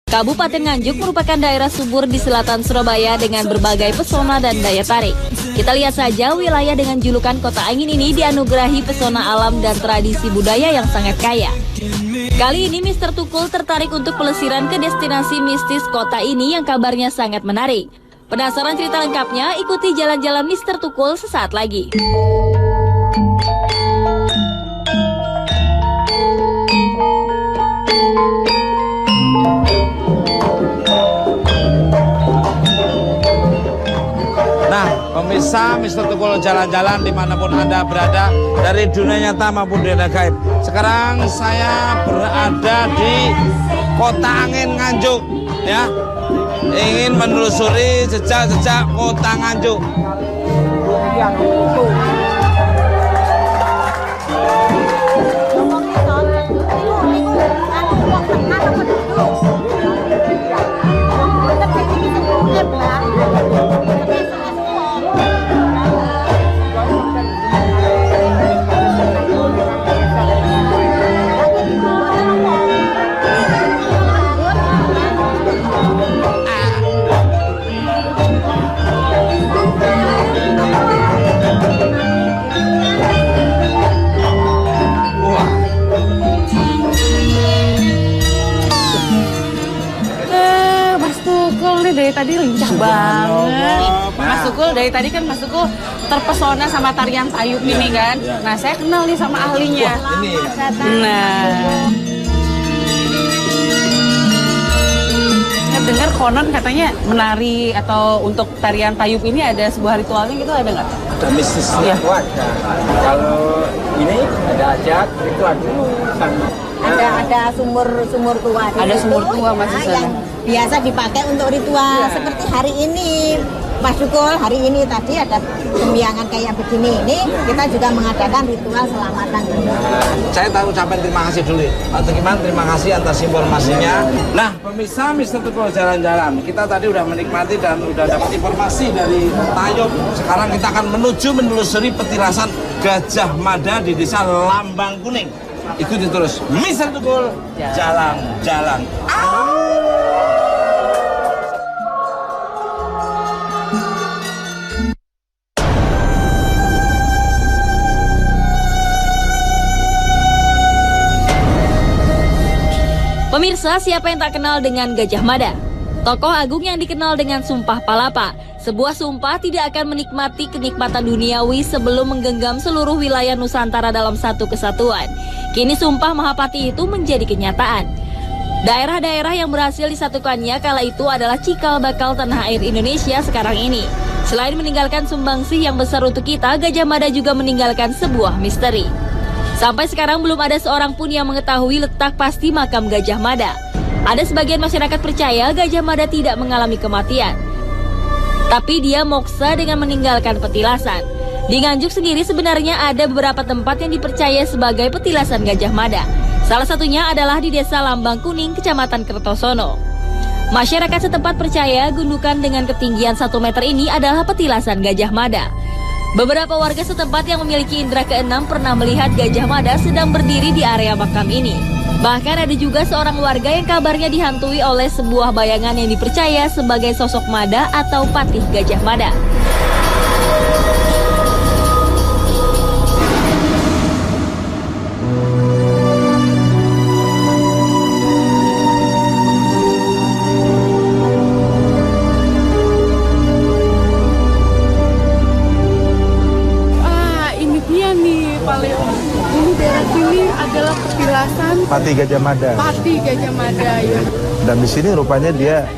Kabupaten Nganjuk merupakan daerah subur di selatan Surabaya dengan berbagai pesona dan daya tarik. Kita lihat saja wilayah dengan julukan Kota Angin ini dianugerahi pesona alam dan tradisi budaya yang sangat kaya. Kali ini Mr. Tukul tertarik untuk pelesiran ke destinasi mistis kota ini yang kabarnya sangat menarik. Penasaran cerita lengkapnya? Ikuti jalan-jalan Mr. Tukul sesaat lagi. Nah, pemirsa Mr. Tukul jalan-jalan dimanapun Anda berada dari dunia nyata maupun dunia gaib. Sekarang saya berada di Kota Angin Nganjuk, ya. Ingin menelusuri jejak-jejak Kota Nganjuk. Dari tadi lincah banget. Mas Tukul dari tadi kan Mas Tukul terpesona sama tarian tayub ini kan. Nah, saya kenal nih sama ahlinya. Nah, saya dengar konon katanya menari atau untuk tarian tayub ini ada sebuah ritualnya gitu, ada nggak? Ada mistisnya itu ada. Kalau ini ada ajat ritual dulu. Ada sumur tua. Ada sumur tua masih sana. Yang biasa dipakai untuk ritual. Seperti hari ini, Mas Tukul, hari ini tadi ada sembiangan kayak begini. Ini kita juga mengadakan ritual selamatan. Saya tahu ucapan terima kasih dulu. Pak Tukiman, terima kasih atas informasinya. Nah, pemirsa Mr. Tukul jalan-jalan. Kita tadi udah menikmati dan udah dapat informasi dari Tayub. Sekarang kita akan menelusuri petilasan Gajah Mada di Desa Lambang Kuning. Ikuti terus Mr. Tukul jalan-jalan. Pemirsa, siapa yang tak kenal dengan Gajah Mada? Tokoh agung yang dikenal dengan Sumpah Palapa. Sebuah sumpah tidak akan menikmati kenikmatan duniawi sebelum menggenggam seluruh wilayah Nusantara dalam satu kesatuan. Kini Sumpah Mahapati itu menjadi kenyataan. Daerah-daerah yang berhasil disatukannya kala itu adalah cikal bakal tanah air Indonesia sekarang ini. Selain meninggalkan sumbangsih yang besar untuk kita, Gajah Mada juga meninggalkan sebuah misteri. Sampai sekarang belum ada seorang pun yang mengetahui letak pasti makam Gajah Mada. Ada sebagian masyarakat percaya Gajah Mada tidak mengalami kematian, tapi dia moksa dengan meninggalkan petilasan. Di Nganjuk sendiri sebenarnya ada beberapa tempat yang dipercaya sebagai petilasan Gajah Mada. Salah satunya adalah di Desa Lambang Kuning, Kecamatan Kertosono. Masyarakat setempat percaya gundukan dengan ketinggian 1 meter ini adalah petilasan Gajah Mada. Beberapa warga setempat yang memiliki indera keenam pernah melihat Gajah Mada sedang berdiri di area makam ini. Bahkan ada juga seorang warga yang kabarnya dihantui oleh sebuah bayangan yang dipercaya sebagai sosok Mada atau patih Gajah Mada. Ini dia nih paling. Ini daerah sini adalah petilasan Pati Gajah Mada. Pati Gajah Mada ya. Dan di sini rupanya dia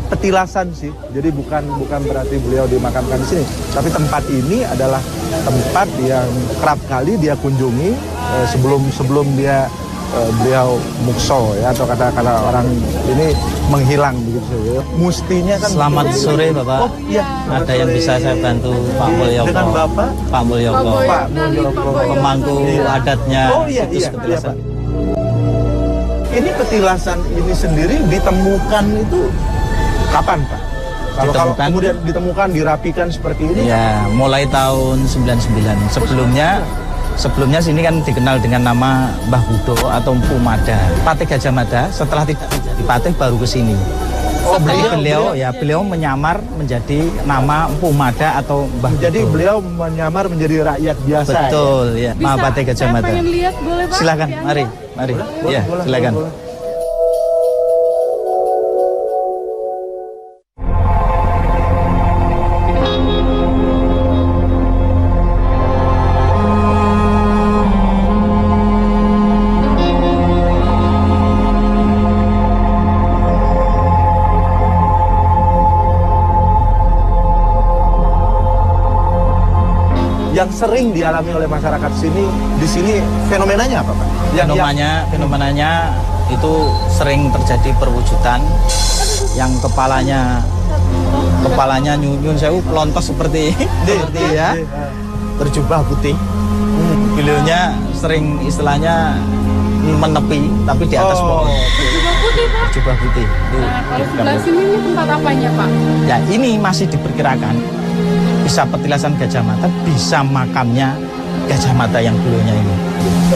petilasan sih. Jadi bukan berarti beliau dimakamkan di sini. Tapi tempat ini adalah tempat yang kerap kali dia kunjungi sebelum dia beliau mukso ya, atau kata orang ini menghilang begitu ya. Mustinya kan. Selamat sore Bapak. Oh iya. Ada yang bisa saya bantu Pak Mulyoko? Dengan Bapak? Pak Mulyoko. Pak Mulyoko. Pemangku adatnya. Oh iya, situs iya, petilasan. iya, Pak. Ini petilasan ini sendiri ditemukan itu kapan Pak? Kalau kemudian ditemukan, dirapikan seperti ini? Ya, mulai tahun 99. Sebelumnya Sebelumnya sini kan dikenal dengan nama Mbah Budo atau Mpu Mada. Patih Gajah Mada setelah tidak menjadi patih baru ke sini. Beliau menyamar menjadi nama Mpu Mada atau Mbah Budo. Jadi beliau menyamar menjadi rakyat biasa. Betul, ya. Mahapatih Gajah Mada. Pengen lihat, boleh Pak? Silakan, mari. Boleh, Ya, boleh, silakan. boleh. Yang sering dialami oleh masyarakat di sini fenomenanya apa Pak? Fenomenanya itu sering terjadi perwujudan yang kepalanya nyun sewu pelontos seperti ya, berjubah putih. Beliaunya sering istilahnya menepi tapi di atas pohon. Jubah putih Pak. Jubah putih. Nah, kalau sebelah sini ini tempat apanya Pak? Ya ini masih diperkirakan bisa petilasan Gajah Mada, bisa makamnya Gajah Mada yang dulunya ini.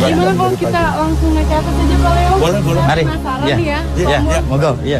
Gimana kalau kita langsung naik ke atas aja Pak Leo? Boleh. Mari. Penasaran Ya, nih ya. ya, monggo, iya.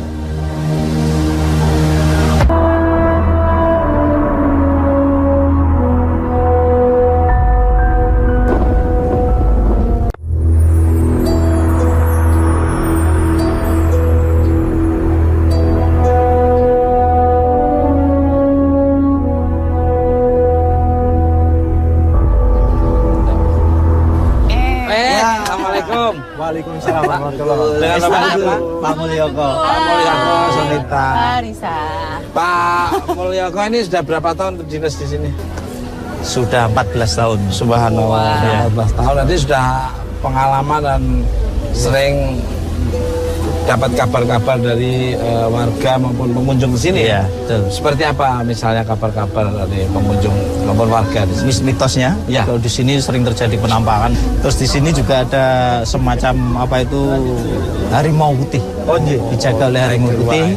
Assalamualaikum. Waalaikumsalam warahmatullahi wabarakatuh. Dengan Bapak Pak Mulyoko. Pak Mulyoko Sonita. Risa. Pak Mulyoko ini sudah berapa tahun dinas di sini? Sudah 14 tahun. Subhanallah. Ya. 14 tahun. Nanti sudah pengalaman dan sering dapat kabar-kabar dari warga maupun pengunjung ke sini. Iya, betul. Seperti apa misalnya kabar-kabar dari pengunjung maupun warga di sini? Mitosnya, Ya. kalau di sini sering terjadi penampakan. Terus di sini juga ada semacam apa itu harimau putih. Oh, iya. Dijaga oleh harimau putih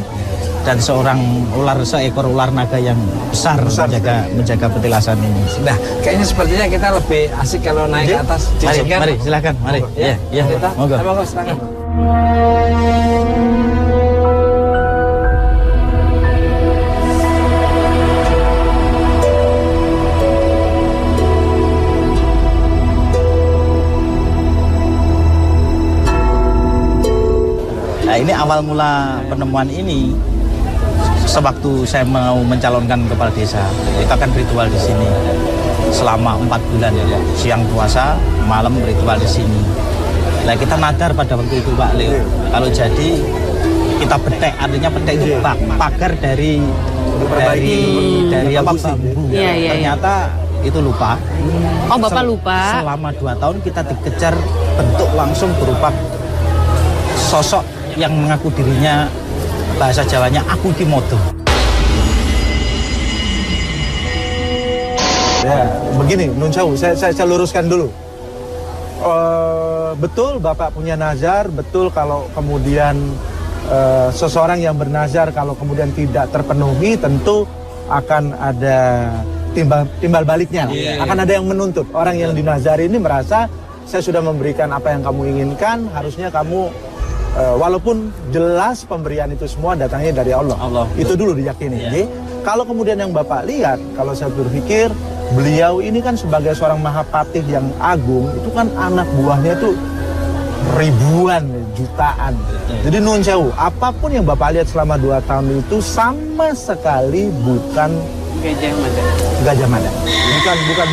dan seekor ular naga yang besar menjaga petilasan ini. Nah, kayaknya sepertinya kita lebih asik kalau naik ke atas. Mari, silakan, mari. Ya, Ya, kita. monggo. Monggo, silakan. Nah, ini awal mula penemuan ini sewaktu saya mau mencalonkan kepala desa. Kita kan ritual di sini selama 4 bulan ya, Pak. Siang puasa, malam ritual di sini. Nah, kita nadar pada waktu itu Pak Leo. Kalau jadi kita petek, artinya petek itu pagar dari apa bambu. Iya, iya, Ternyata itu lupa. Oh, Bapak lupa. Selama 2 tahun kita dikejar bentuk langsung berupa sosok yang mengaku dirinya, bahasa Jawanya aku ki modo. Ya, begini, Nun Sewu, saya luruskan dulu. Betul Bapak punya nazar, betul kalau kemudian seseorang yang bernazar kalau kemudian tidak terpenuhi tentu akan ada timbal baliknya. Akan ada yang menuntut. Orang yang dinazari ini merasa saya sudah memberikan apa yang kamu inginkan, harusnya kamu walaupun jelas pemberian itu semua datangnya dari Allah. Itu dulu diyakini. Jadi, kalau kemudian yang Bapak lihat, kalau saya berpikir beliau ini kan sebagai seorang Mahapatih yang agung, itu kan anak buahnya itu ribuan, jutaan. Jadi Nun Sewu, apapun yang Bapak lihat selama 2 tahun itu sama sekali bukan Gajah Mada.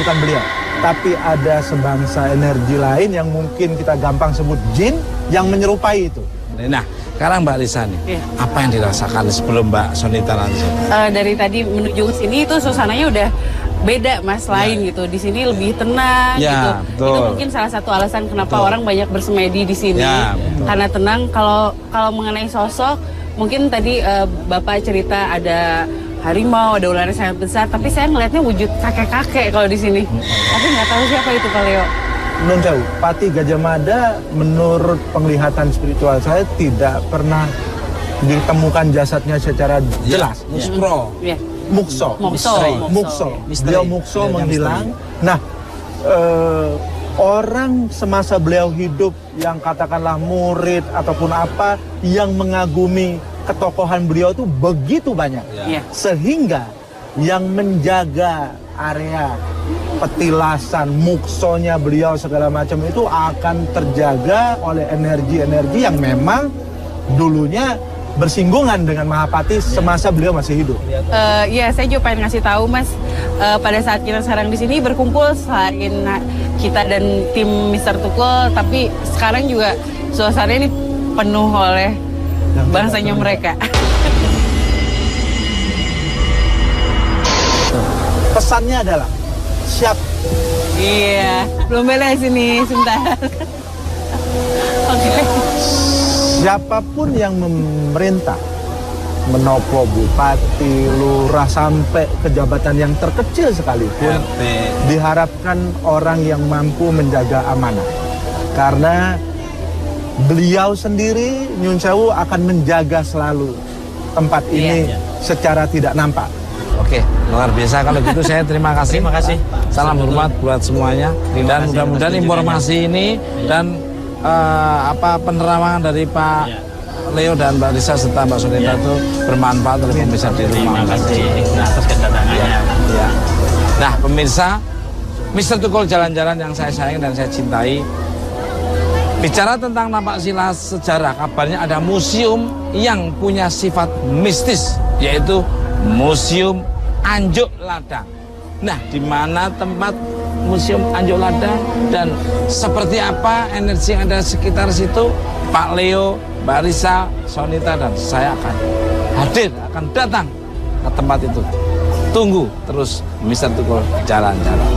Bukan beliau. Tapi ada sebangsa energi lain yang mungkin kita gampang sebut jin yang menyerupai itu. Nah, sekarang Mbak Lisa nih, apa yang dirasakan sebelum Mbak Sonita langsung? Dari tadi menuju ke sini itu suasananya udah beda Mas, lain gitu. Di sini lebih tenang gitu. Betul. Itu mungkin salah satu alasan kenapa orang banyak bersemedi di sini. Karena tenang. Kalau mengenai sosok, mungkin tadi Bapak cerita ada harimau, ada ular yang sangat besar, tapi saya ngelihatnya wujud kakek-kakek kalau di sini. Tapi nggak tahu siapa itu Pak Leo. Nun Sewu, Patih Gajah Mada menurut penglihatan spiritual saya tidak pernah ditemukan jasadnya secara jelas. Mukso. Beliau mukso menghilang. Nah, orang semasa beliau hidup yang katakanlah murid ataupun apa yang mengagumi ketokohan beliau itu begitu banyak. Iya. Sehingga yang menjaga area petilasan, muksonya beliau segala macam itu akan terjaga oleh energi-energi yang memang dulunya bersinggungan dengan Mahapati semasa beliau masih hidup. Ya, saya juga pengen ngasih tahu Mas, pada saat kita sekarang di sini berkumpul selain kita dan tim Mr. Tukul, tapi sekarang juga suasana ini penuh oleh bangsanya mereka. Pesannya adalah siap. Iya, belum beres ini, sebentar. Oke. Siapapun yang memerintah, menopo bupati, lurah, sampai ke jabatan yang terkecil sekalipun, diharapkan orang yang mampu menjaga amanah. Karena beliau sendiri, Nyun Sewu, akan menjaga selalu tempat ini secara tidak nampak. Oke, luar biasa. Kalau gitu saya terima kasih. Terima kasih. Salam hormat buat semuanya. Dan mudah-mudahan informasi ini dan penerawangan dari Pak Leo dan Mbak Risa serta Mbak Sonita itu bermanfaat oleh pemirsa di rumah. Terima kasih atas kedatangannya. Ya. Nah, pemirsa, Mr. Tukul Jalan-Jalan yang saya sayangi dan saya cintai, bicara tentang Napakshila sejarah, kabarnya ada museum yang punya sifat mistis, yaitu Museum Anjuk Ladang. Nah, di mana tempat Museum Anjuk Ladang dan seperti apa energi yang ada sekitar situ, Pak Leo, Mbak Risa, Sonita, dan saya akan hadir, akan datang ke tempat itu. Tunggu terus Mr. Tukul Jalan-Jalan.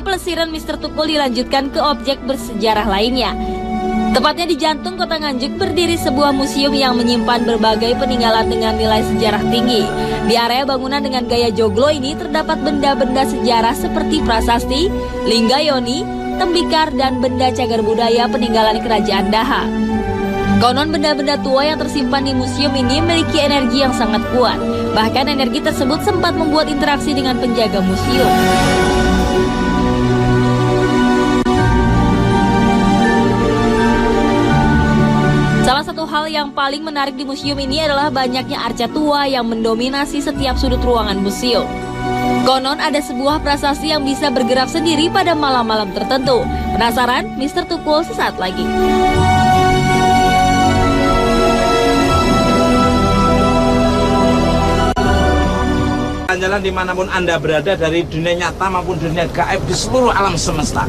Pelesiran Mr. Tukul dilanjutkan ke objek bersejarah lainnya. Tepatnya di jantung kota Nganjuk berdiri sebuah museum yang menyimpan berbagai peninggalan dengan nilai sejarah tinggi. Di area bangunan dengan gaya joglo ini terdapat benda-benda sejarah seperti prasasti, linggayoni, tembikar, dan benda cagar budaya peninggalan kerajaan Daha. Konon benda-benda tua yang tersimpan di museum ini memiliki energi yang sangat kuat. Bahkan energi tersebut sempat membuat interaksi dengan penjaga museum. Salah satu hal yang paling menarik di museum ini adalah banyaknya arca tua yang mendominasi setiap sudut ruangan museum. Konon ada sebuah prasasti yang bisa bergerak sendiri pada malam-malam tertentu. Penasaran? Mr. Tukul sesaat lagi. Jalan-jalan dimanapun Anda berada, dari dunia nyata maupun dunia gaib di seluruh alam semesta.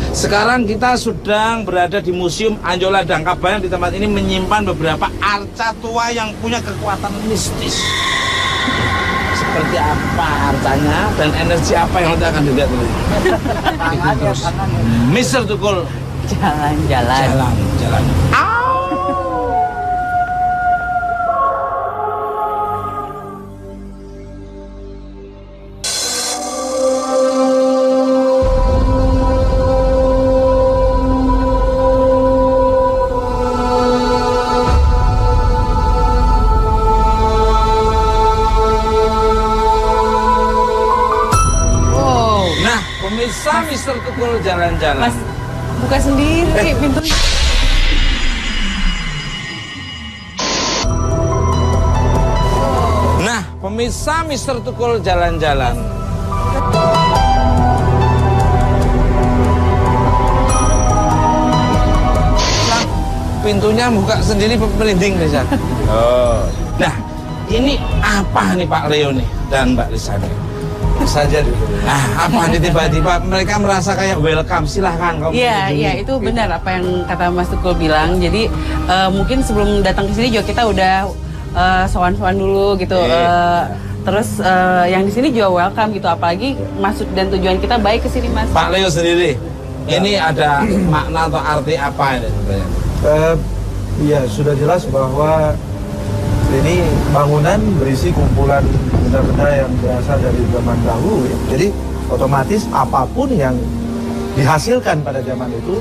Sekarang kita sedang berada di Museum Anjuk Ladang. Kabarnya di tempat ini menyimpan beberapa arca tua yang punya kekuatan mistis. Seperti apa arcanya dan energi apa yang nanti akan dilihat oleh Mr. Tukul Jalan-Jalan. Pemirsa Mr. Tukul Jalan-Jalan. Mas, buka sendiri pintunya. Nah, pemirsa Mr. Tukul Jalan-Jalan. Pintunya buka sendiri merinding, Risa. Oh. Nah, ini apa nih Pak Leo nih dan Mbak Risa nih? Saja dulu. Nah, apa nih tiba-tiba mereka merasa kayak welcome, silahkan kamu. Iya, itu benar apa yang kata Mas Tukul bilang. Jadi mungkin sebelum datang ke sini juga kita udah sowan-sowan dulu gitu. Terus yang di sini juga welcome gitu. Apalagi maksud dan tujuan kita baik ke sini, Mas. Pak Leo sendiri, ini ada makna atau arti apa ini sebenarnya? Ya sudah jelas bahwa ini bangunan berisi kumpulan benda-benda yang berasal dari zaman dahulu ya. Jadi otomatis apapun yang dihasilkan pada zaman itu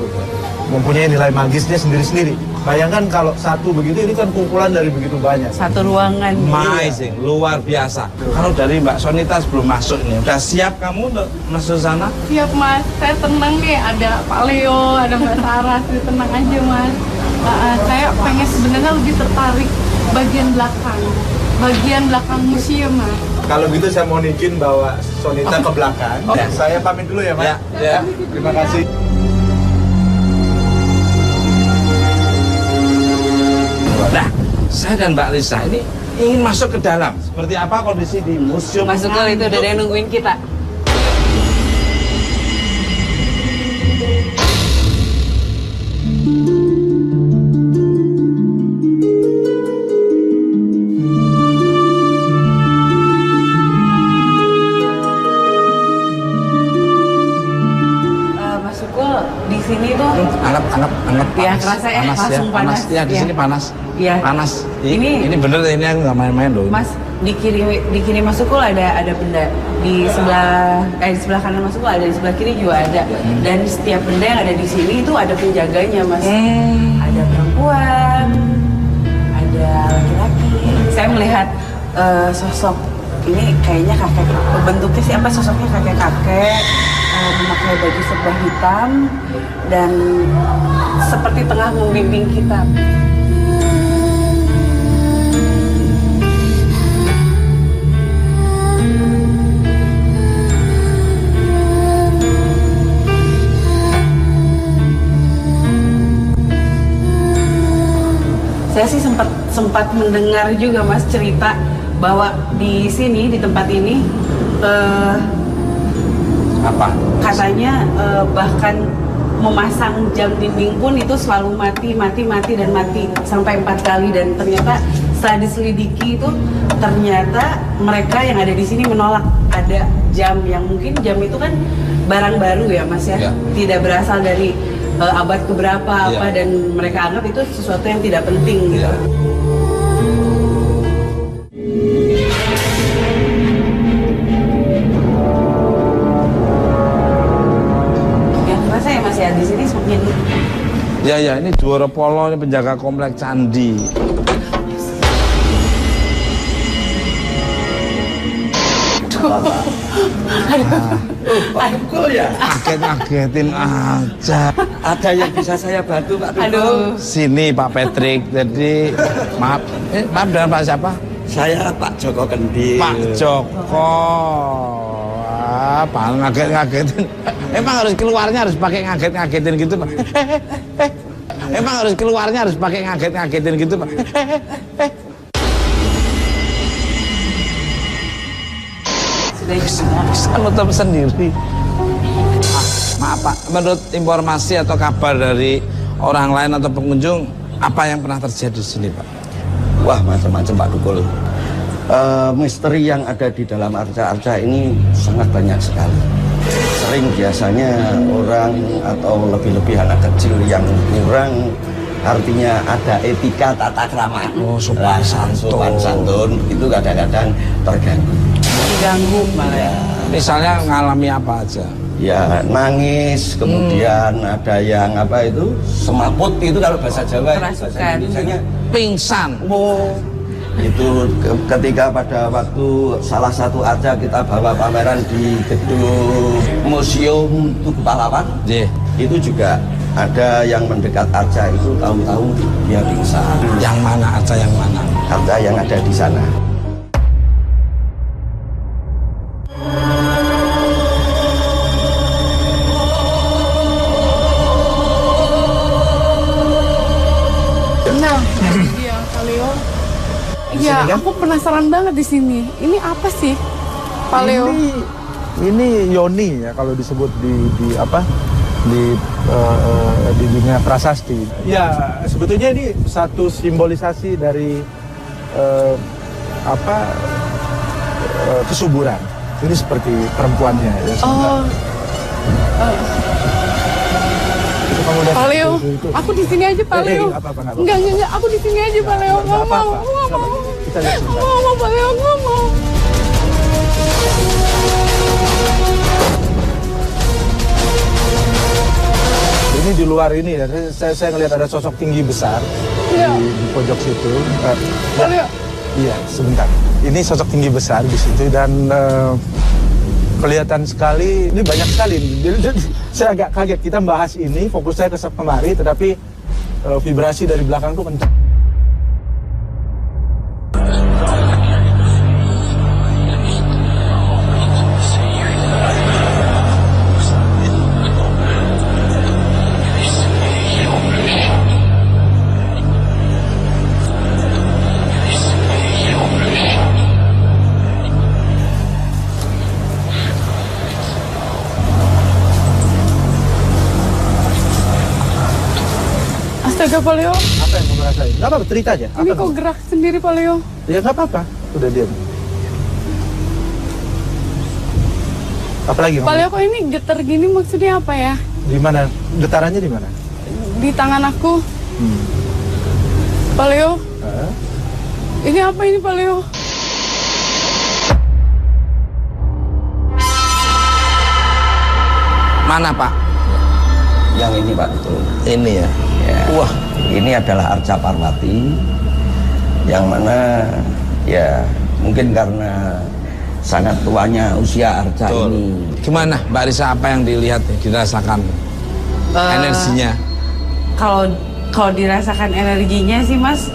mempunyai nilai magisnya sendiri-sendiri. Bayangkan kalau satu begitu, ini kan kumpulan dari begitu banyak. Satu ruangan. Amazing, luar biasa. Kalau dari Mbak Sonita sebelum masuk ini, udah siap kamu untuk masuk sana? Siap Mas, saya tenang nih, ada Pak Leo, ada Mbak Sarah, tenang aja Mas. Saya pengen sebenarnya lebih tertarik bagian belakang museum Mas. Kalau gitu saya mau izin bawa Sonita ke belakang. Saya pamit dulu ya, Mas. Ya. Terima kasih. Nah, saya dan Mbak Lisa ini ingin masuk ke dalam. Seperti apa kondisi di museum? Mas Sukul itu udah ada yang nungguin kita. Mas Sukul di sini tuh Anget. ya, Panas. kerasa ya, Panas, langsung panas. Ya, di Ya. sini panas. Iya. Panas. Ini- Ini bener, ini aku nggak main-main loh. Mas, di kiri Mas Sukul ada benda, di sebelah kanan Mas Sukul ada, di sebelah kiri juga ada. Dan setiap benda yang ada di sini itu ada penjaganya Mas. Ada perempuan, ada laki-laki. Saya melihat sosok ini kayaknya kakek, bentuknya sih apa, sosoknya kakek-kakek, memakai baju serba hitam dan seperti tengah membimbing kita. Saya sih sempat mendengar juga Mas cerita bahwa di sini, di tempat ini Apa? katanya bahkan memasang jam dinding pun itu selalu mati dan mati sampai 4 kali, dan ternyata setelah diselidiki itu ternyata mereka yang ada di sini menolak ada jam yang mungkin jam itu kan barang baru ya Mas ya, Ya. tidak berasal dari abad keberapa apa, Ya. dan mereka anggap itu sesuatu yang tidak penting gitu. Ya. Yang terasa ya Mas ya, di sini semakin Ya, ini Dwara Polo, ini penjaga komplek candi. Kaget-kagetin aja. Ada yang bisa saya bantu Pak Tukul? aduh. Sini Pak Patrick. Jadi maaf dengan Pak siapa? Saya Pak Joko Kendil. Pak Joko. Wah, Pak ngaget-ngagetin. Emang harus keluarnya harus pakai ngaget-ngagetin gitu, Pak. Emang harus keluarnya harus pakai ngaget-ngagetin gitu, Pak. Bisa nutup sendiri. Maaf Pak, menurut informasi atau kabar dari orang lain atau pengunjung, apa yang pernah terjadi di sini Pak? Wah, macam-macam Pak Tukul. Misteri yang ada di dalam arca-arca ini sangat banyak sekali. Sering biasanya orang atau lebih-lebih anak kecil yang kurang, artinya ada etika tata krama. Oh, sopan santun. Sopan santun itu kadang-kadang terganggu. Diganggu malah ya. Misalnya ngalami apa aja? Ya nangis, kemudian ada yang apa itu semaput, itu kalau bahasa Jawa, bahasa Kerasukan. Indonesianya Pingsan. itu ketika pada waktu salah satu arca kita bawa pameran di gedung Museum Tugu Pahlawan, itu juga ada yang mendekat arca itu tahu-tahu dia pingsan. Yang mana aja yang mana? Arca yang ada di sana. Nah, iya Pak Leo. Iya, aku penasaran banget di sini. Ini apa sih, Pak Leo? Ini yoni ya kalau disebut di apa di dunia prasasti. Ya sebetulnya ini satu simbolisasi dari kesuburan. Ini seperti perempuannya ya. Oh, Itu kamu lihat Pak Leo, itu. aku di sini aja Pak Leo. Apa-apa. Enggak, aku di sini aja Pak Leo. Nggak mau, apa-apa. aku nggak mau. Kita lihat sebentar. Nggak mau Pak Leo, nggak mau. di luar ini ya, saya ngelihat ada sosok tinggi besar di pojok situ. Iya, sebentar. Ini sosok tinggi besar di situ dan kelihatan sekali, ini banyak sekali. Saya agak kaget, kita bahas ini, fokus saya ke kemari, tetapi vibrasi dari belakang tuh kencang. Astaga Pak Leo, Apa yang kamu rasain? Gak apa-apa, cerita aja. ini kok gerak sendiri Pak Leo? Ya nggak apa-apa, udah diam. Apalagi? Pak Leo kok ini getar gini maksudnya apa ya? Di mana? Getarannya di mana? Di tangan aku. Pak Leo, ini apa ini Pak Leo? Mana Pak? Yang ini Pak, betul. Ini ya. Ya. Wah, Ini adalah Arca Parwati, yang mana ya mungkin karena sangat tuanya usia Arca betul. ini. Gimana Mbak Risa, apa yang dilihat, dirasakan energinya? Kalau dirasakan energinya sih Mas,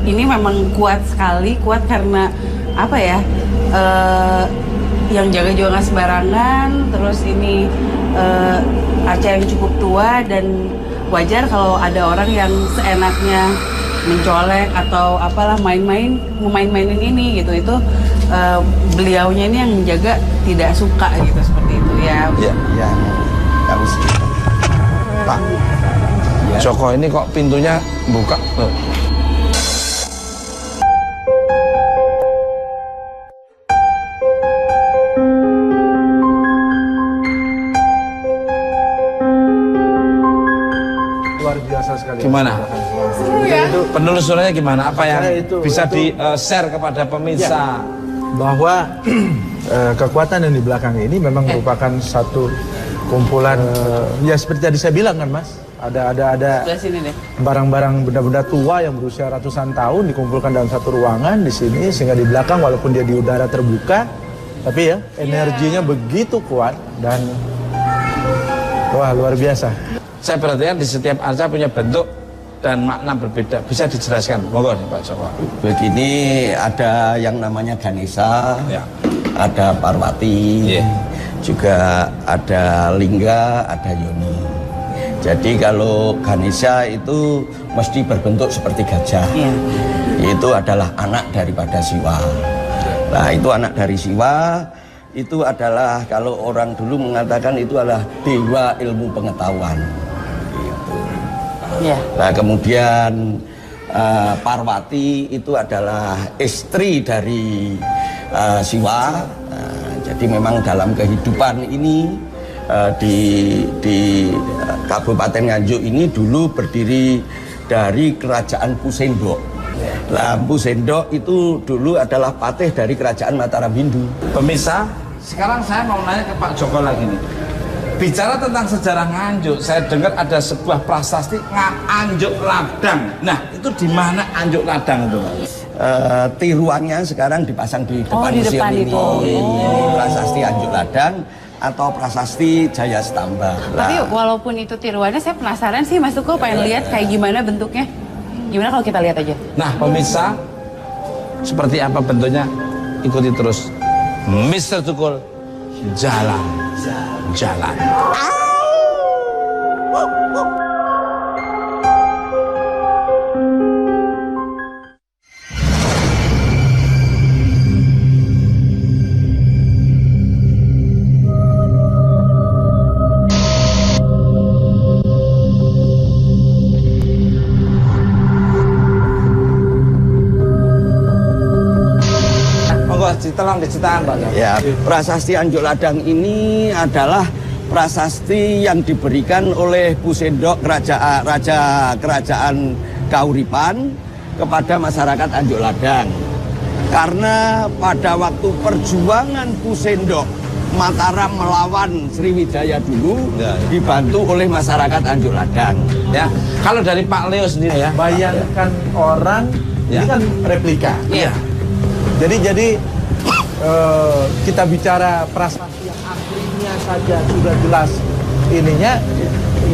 ini memang kuat sekali, kuat karena apa ya? Yang jaga juga nggak sembarangan, terus ini Arca yang cukup tua dan wajar kalau ada orang yang seenaknya mencolek atau apalah main-mainin ini gitu. Itu beliaunya ini yang menjaga tidak suka gitu, seperti itu ya. Ya, kami setuju. Pak, Ya. Joko ini kok pintunya buka? Loh. Luar biasa sekali. Gimana? Seru ya. Penelusurannya gimana? Apa yang Saya itu- bisa itu- di-share kepada pemirsa? Bahwa kekuatan yang di belakang ini memang merupakan satu kumpulan ya seperti tadi saya bilang kan Mas, ada Sebelah sini deh. barang-barang benda-benda tua yang berusia ratusan tahun dikumpulkan dalam satu ruangan di sini, sehingga di belakang walaupun dia di udara terbuka tapi ya energinya begitu kuat dan wah luar biasa. Saya perhatikan di setiap arca punya bentuk dan makna berbeda. Bisa dijelaskan? Monggo nih Pak Joko. Begini, ada yang namanya Ganesha, Ya. ada Parwati, Iya. juga ada Lingga, ada Yoni. Jadi kalau Ganesha itu mesti berbentuk seperti gajah. Iya. Itu adalah anak daripada Siwa. Nah, itu anak dari Siwa. Itu adalah, kalau orang dulu mengatakan itu adalah dewa ilmu pengetahuan. Iya. Nah, kemudian Parwati itu adalah istri dari Siwa. Nah, jadi memang dalam kehidupan ini di Kabupaten Nganjuk ini dulu berdiri dari Kerajaan Pusendok. Nah, Pusendok itu dulu adalah patih dari Kerajaan Mataram Hindu. Pemirsa, sekarang saya mau nanya ke Pak Joko lagi nih. Bicara tentang sejarah Nganjuk, saya dengar ada sebuah prasasti Anjuk Ladang. Nah, itu di mana Anjuk Ladang itu? Tiruannya sekarang dipasang di depan di museum depan ini. itu. Ini prasasti Anjuk Ladang atau prasasti Jaya Stamba. Tapi walaupun itu tiruannya, saya penasaran sih Mas Tuko, pengen lihat kayak gimana bentuknya. Gimana kalau kita lihat aja? Nah, pemirsa, seperti apa bentuknya? Ikuti terus. Mr. Tukul, jalan. Monggo diceritakan Pak Joko. Ya, prasasti Anjuk Ladang ini adalah prasasti yang diberikan oleh Pusendok Kerajaan Kauripan kepada masyarakat Anjuk Ladang. Karena pada waktu perjuangan Pusendok Mataram melawan Sriwijaya dulu, dibantu oleh masyarakat Anjuk Ladang. Ya, kalau dari Pak Leo sendiri ya, Bayangkan orang, ini kan replika. Iya. Jadi kita bicara prasasti yang aslinya saja sudah jelas ininya,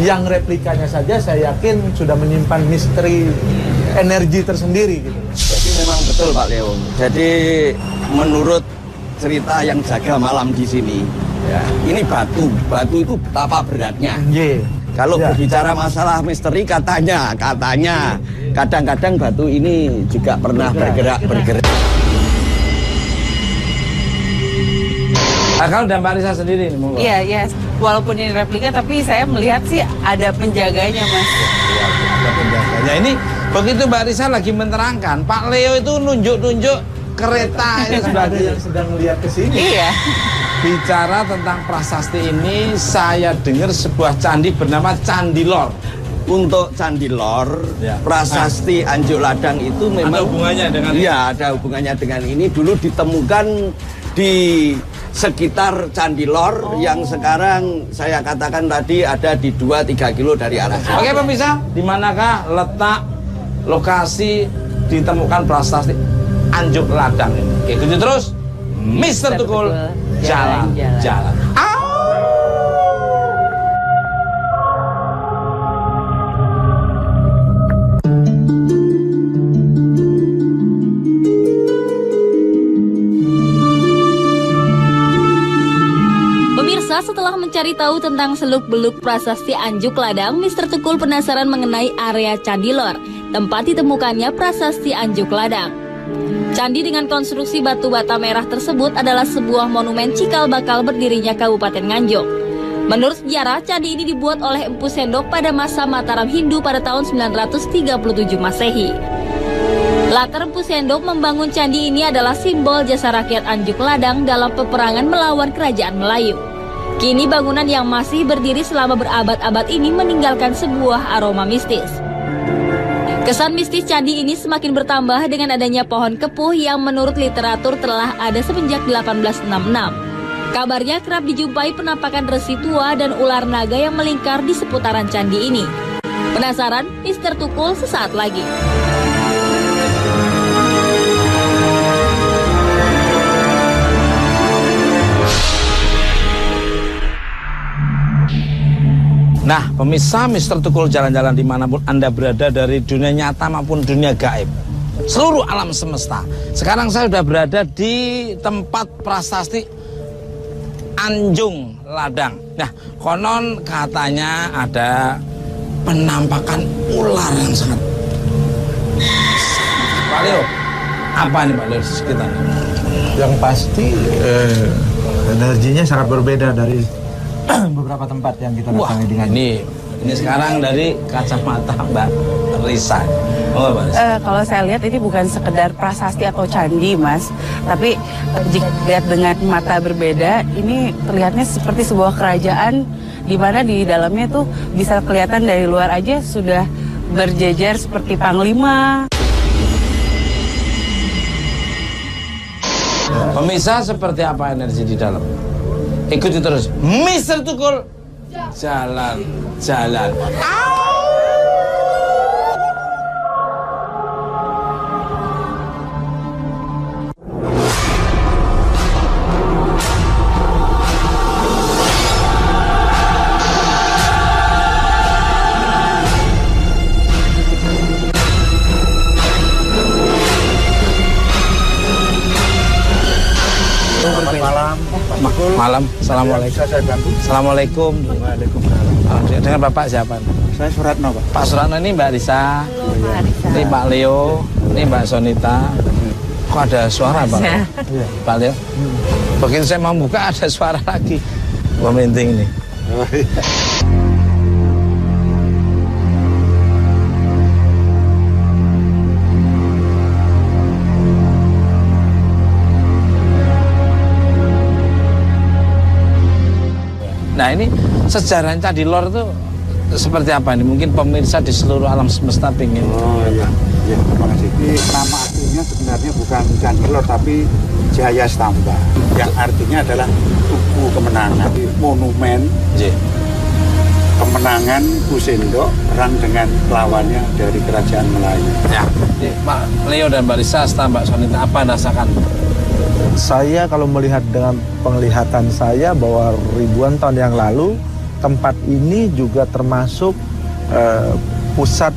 yang replikanya saja saya yakin sudah menyimpan misteri energi tersendiri gitu. Jadi memang betul Pak Leo. Jadi menurut cerita yang jaga malam di sini, ya, ini batu itu betapa beratnya. Kalau berbicara masalah misteri, katanya kadang-kadang batu ini juga pernah bergerak. Nah, kalau dan Mbak Risa sendiri, monggo. Iya. Walaupun ini replika, tapi saya melihat sih ada penjaganya, Mas. Ada penjaganya. Ini begitu Mbak Risa lagi menerangkan, Pak Leo itu nunjuk-nunjuk kereta itu Ada yang sedang melihat ke sini. Iya. Bicara tentang prasasti ini, saya dengar sebuah candi bernama Candi Lor. Untuk Candi Lor, Ya. prasasti Anjuk Ladang itu memang Ada hubungannya dengan Iya, ada hubungannya dengan ini. Dulu ditemukan di sekitar Candi Lor yang sekarang saya katakan tadi ada di 2-3 kilo dari arah sini. Oke pemirsa, di manakah letak lokasi ditemukan prasasti Anjuk Ladang ini? Oke, ikuti terus Mr. Tukul jalan-jalan. Pemirsa, setelah mencari tahu tentang seluk-beluk prasasti Anjuk Ladang, Mr. Tukul penasaran mengenai area Candi Lor, tempat ditemukannya prasasti Anjuk Ladang. Candi dengan konstruksi batu bata merah tersebut adalah sebuah monumen cikal bakal berdirinya Kabupaten Nganjuk. Menurut sejarah, candi ini dibuat oleh Empu Sendok pada masa Mataram Hindu pada tahun 937 Masehi. Latar Empu Sendok membangun candi ini adalah simbol jasa rakyat Anjuk Ladang dalam peperangan melawan kerajaan Melayu. Kini bangunan yang masih berdiri selama berabad-abad ini meninggalkan sebuah aroma mistis. Kesan mistis candi ini semakin bertambah dengan adanya pohon kepuh yang menurut literatur telah ada semenjak 1866. Kabarnya kerap dijumpai penampakan resi tua dan ular naga yang melingkar di seputaran candi ini. Penasaran? Mr. Tukul sesaat lagi. Nah, pemirsa Mr. Tukul jalan-jalan dimanapun Anda berada dari dunia nyata maupun dunia gaib, seluruh alam semesta. Sekarang saya sudah berada di tempat prasasti Anjuk Ladang. Nah, konon katanya ada penampakan ular yang sangat. Pak Leo, apa nih Pak Leo di sekitar? Yang pasti energinya sangat berbeda dari beberapa tempat yang kita datangi dengan ini sekarang dari kacamata Mbak Risa. Oh, Mbak Risa. Kalau saya lihat ini bukan sekedar prasasti atau candi, Mas. Tapi jika lihat dengan mata berbeda, ini terlihatnya seperti sebuah kerajaan di mana di dalamnya tuh bisa kelihatan dari luar aja sudah berjejer seperti panglima. Pemirsa, seperti apa energi di dalam? Ikuti terus Mr. Tukul jalan-jalan. Malam, assalamualaikum. Bisa saya bantu? Assalamualaikum. Waalaikumsalam. Dengan Bapak siapa? Saya Suratno, Pak. Pak Suratno, ini Mbak Risa, ini Pak Leo, ini Mbak Sonita. Kok ada suara Pak? Iya. Pak Leo. Begitu saya mau buka ada suara lagi. Peminting ini. Nah, ini sejarah Candi Lor itu seperti apa ini? Mungkin pemirsa di seluruh alam semesta pingin. Oh iya. Ya, terima kasih. Ini nama aslinya sebenarnya bukan Candi Lor tapi Jaya Stamba, yang artinya adalah Tugu Kemenangan. Monumen kemenangan Kusendo perang dengan lawannya dari Kerajaan Melayu. Ya, Pak Leo dan Mbak Risa, Mbak Sonita, apa rasakan? Saya kalau melihat dengan penglihatan saya bahwa ribuan tahun yang lalu tempat ini juga termasuk pusat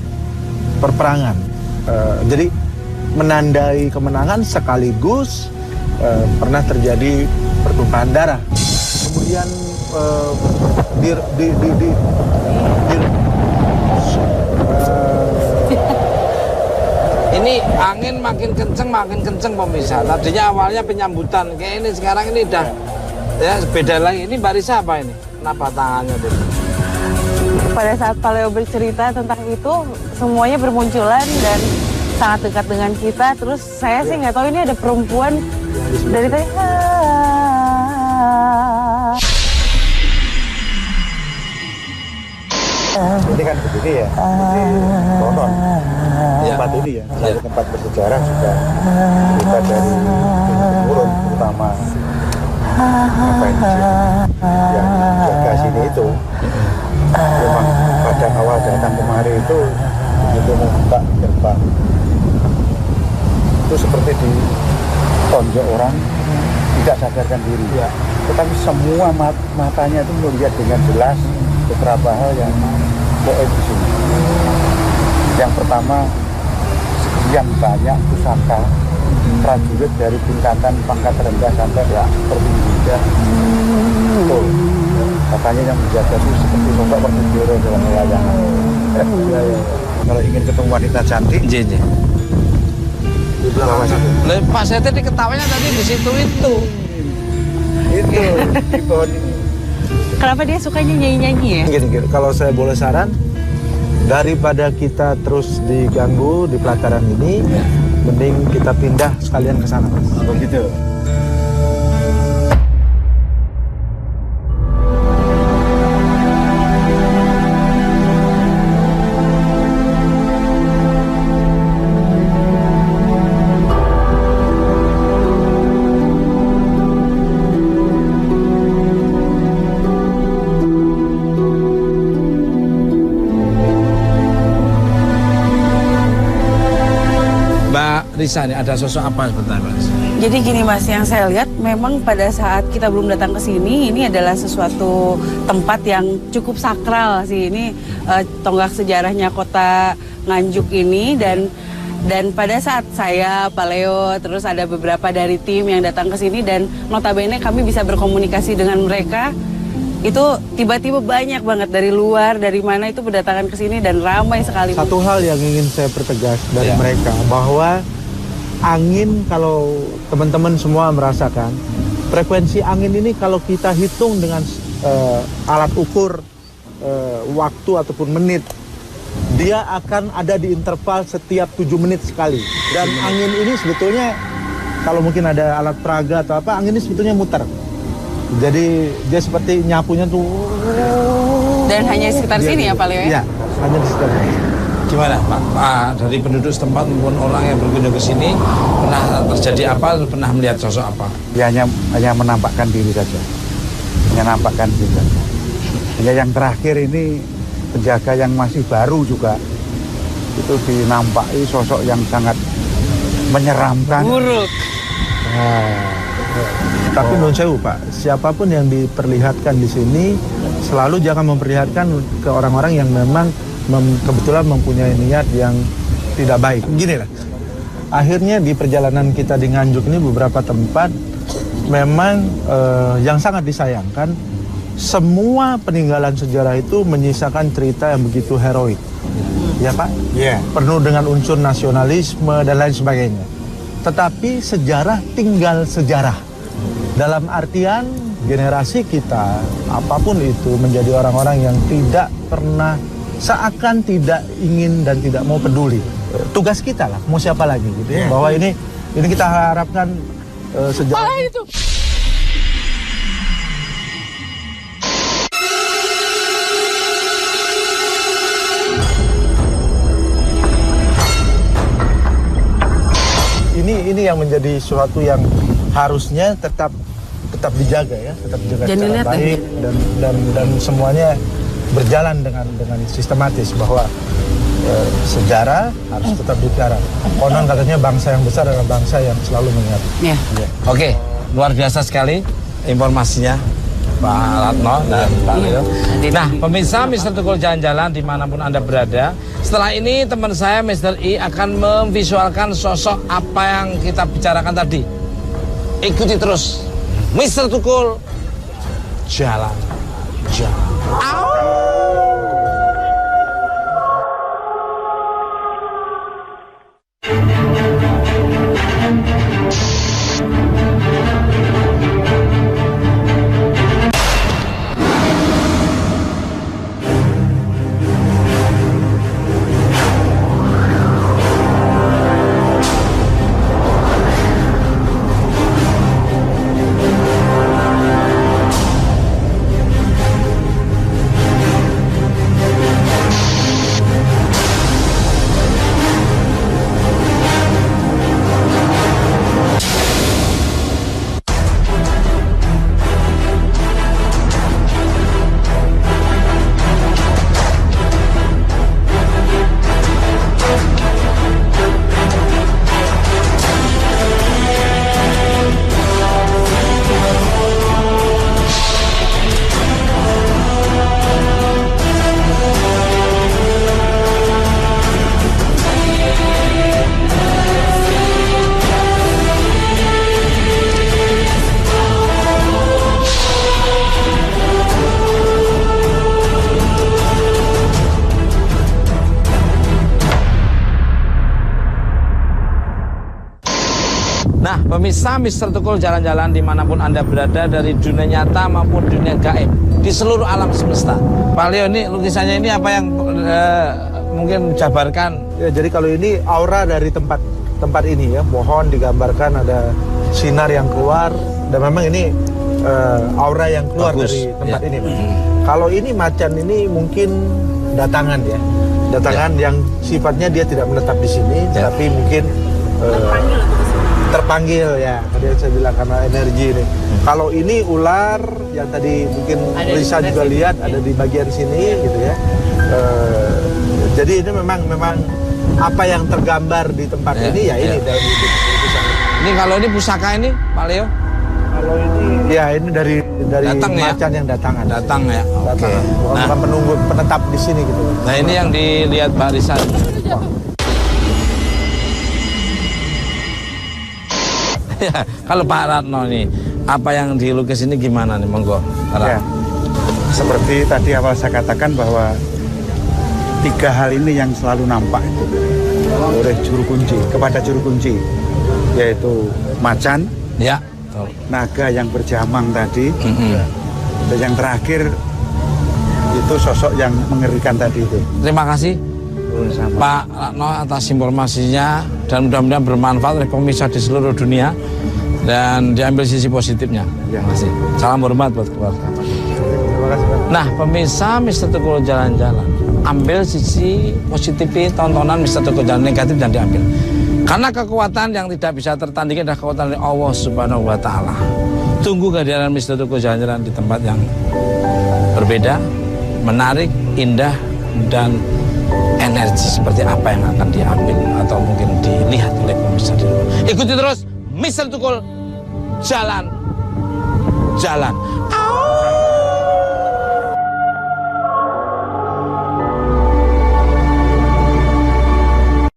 perperangan. Jadi menandai kemenangan sekaligus pernah terjadi pertumpahan darah. Kemudian ini angin makin kenceng pemirsa. Tadinya awalnya penyambutan, kayak ini sekarang ini udah ya beda lagi. Ini Mbak Risa apa ini? Kenapa tangannya tuh? Pada saat Pak Leo bercerita tentang itu, semuanya bermunculan dan sangat dekat dengan kita. Terus saya sih nggak tahu ini ada perempuan dari tadi. Ini kan begini ya, konon tempat ini ya, satu tempat bersejarah juga kita dari turun terutama apa ini yang jaga sini itu memang pada awal datang kemari itu begitu membuka gerbang itu seperti ditonjok orang tidak sadarkan diri ya. Tetapi semua matanya itu melihat dengan jelas beberapa hal yang goib di sini. Yang pertama, sekian banyak pusaka prajurit dari tingkatan pangkat rendah sampai tertinggi. Betul. Katanya yang menjaga itu seperti sosok Werkudara dalam wayangan. Kalau ingin ketemu wanita cantik, Di belakang situ. Pak saya tadi ketawanya tadi di situ itu. Itu di pohon ini. Kenapa dia sukanya nyanyi-nyanyi ya? Gini, kalau saya boleh saran, daripada kita terus diganggu di pelataran ini, mending kita pindah sekalian ke sana. Begitu. Risa nih, ada sosok apa sebentar Mas? Jadi gini Mas, yang saya lihat memang pada saat kita belum datang ke sini, ini adalah sesuatu tempat yang cukup sakral sih. Ini tonggak sejarahnya kota Nganjuk ini dan pada saat saya, Pak Leo, terus ada beberapa dari tim yang datang ke sini dan notabene kami bisa berkomunikasi dengan mereka. Itu tiba-tiba banyak banget dari luar, dari mana itu berdatangan ke sini dan ramai sekali. Satu hal yang ingin saya pertegas dari mereka bahwa angin, kalau teman-teman semua merasakan, frekuensi angin ini kalau kita hitung dengan alat ukur waktu ataupun menit, dia akan ada di interval setiap 7 menit sekali. Dan angin ini sebetulnya, kalau mungkin ada alat peraga atau apa, angin ini sebetulnya muter. Jadi dia seperti nyapunya tuh. Dan hanya di sekitar sini ya Pak Leo ya? Iya, hanya di sekitar sini. Gimana Pak? Dari penduduk setempat maupun orang yang berkunjung ke sini, pernah terjadi apa? Pernah melihat sosok apa? Ya hanya menampakkan diri saja. Hanya nampakkan diri saja. Hanya yang terakhir ini penjaga yang masih baru juga itu dinampaki sosok yang sangat menyeramkan. Buruk. Tapi menurut saya Pak, siapapun yang diperlihatkan di sini selalu jangan memperlihatkan ke orang-orang yang memang kebetulan mempunyai niat yang tidak baik. Gini lah, akhirnya di perjalanan kita di Nganjuk ini beberapa tempat memang yang sangat disayangkan, semua peninggalan sejarah itu menyisakan cerita yang begitu heroik. Ya Pak? Iya. Penuh dengan unsur nasionalisme dan lain sebagainya. Tetapi sejarah tinggal sejarah. Dalam artian generasi kita, apapun itu, menjadi orang-orang yang tidak pernah, seakan tidak ingin dan tidak mau peduli. Tugas kita lah, mau siapa lagi gitu ya. Bahwa ini kita harapkan sejarah itu. ini yang menjadi sesuatu yang harusnya tetap dijaga ya, tetap dijaga secara baik dan semuanya berjalan dengan sistematis, bahwa sejarah harus tetap dijaga. Konon katanya bangsa yang besar adalah bangsa yang selalu mengingat. Ya. Oke, luar biasa sekali informasinya Pak Ratno dan Pak Leo. Nah, pemirsa Mr. Tukul Jalan-Jalan dimanapun Anda berada, setelah ini teman saya Mr. I akan memvisualkan sosok apa yang kita bicarakan tadi. Ikuti terus Mr. Tukul Jalan-Jalan. Nah, pemirsa Mr. Tukul Jalan-Jalan dimanapun Anda berada, dari dunia nyata maupun dunia gaib, di seluruh alam semesta. Pak Leo, ini lukisannya ini apa yang mungkin jabarkan? Ya, jadi kalau ini aura dari tempat ini ya, pohon digambarkan ada sinar yang keluar, dan memang ini aura yang keluar dari tempat ini. Kalau ini macan ini mungkin datangan ya, yang sifatnya dia tidak menetap di sini, tapi mungkin terpanggil ya, tadi saya bilang karena energi ini. Kalau ini ular yang tadi mungkin Risa juga lihat ada di bagian sini gitu ya. Jadi ini memang apa yang tergambar di tempat ini ya ini dari lukisan. Ini kalau ini pusaka ini Pak Leo? Kalau ini ya ini dari datang, macan yang datangan. Datang ya. Oke. Bukan penunggu penetap di sini gitu. Nah, ini yang dilihat Mbak Risa. Ya, kalau Pak Ratno nih, apa yang dilukis ini gimana nih, monggo? Ya, seperti tadi awal saya katakan bahwa 3 hal ini yang selalu nampak itu oleh kepada juru kunci, yaitu macan, ya, naga yang berjamang tadi, dan yang terakhir itu sosok yang mengerikan tadi itu. Terima kasih Pak Ratno atas informasinya, dan mudah-mudahan bermanfaat oleh pemirsa di seluruh dunia dan diambil sisi positifnya. Terima kasih. Salam hormat buat keluarga. Nah, pemirsa Mr. Tukul Jalan-Jalan, ambil sisi positif tontonan Mr. Tukul Jalan, negatif dan diambil. Karena kekuatan yang tidak bisa tertandingi adalah kekuatan dari Allah Subhanahu wa Ta'ala. Tunggu kehadiran Mr. Tukul Jalan-Jalan di tempat yang berbeda, menarik, indah, dan energi seperti apa yang akan diambil atau mungkin dilihat oleh pemirsa di rumah. Ikuti terus Mr. Tukul Jalan-Jalan.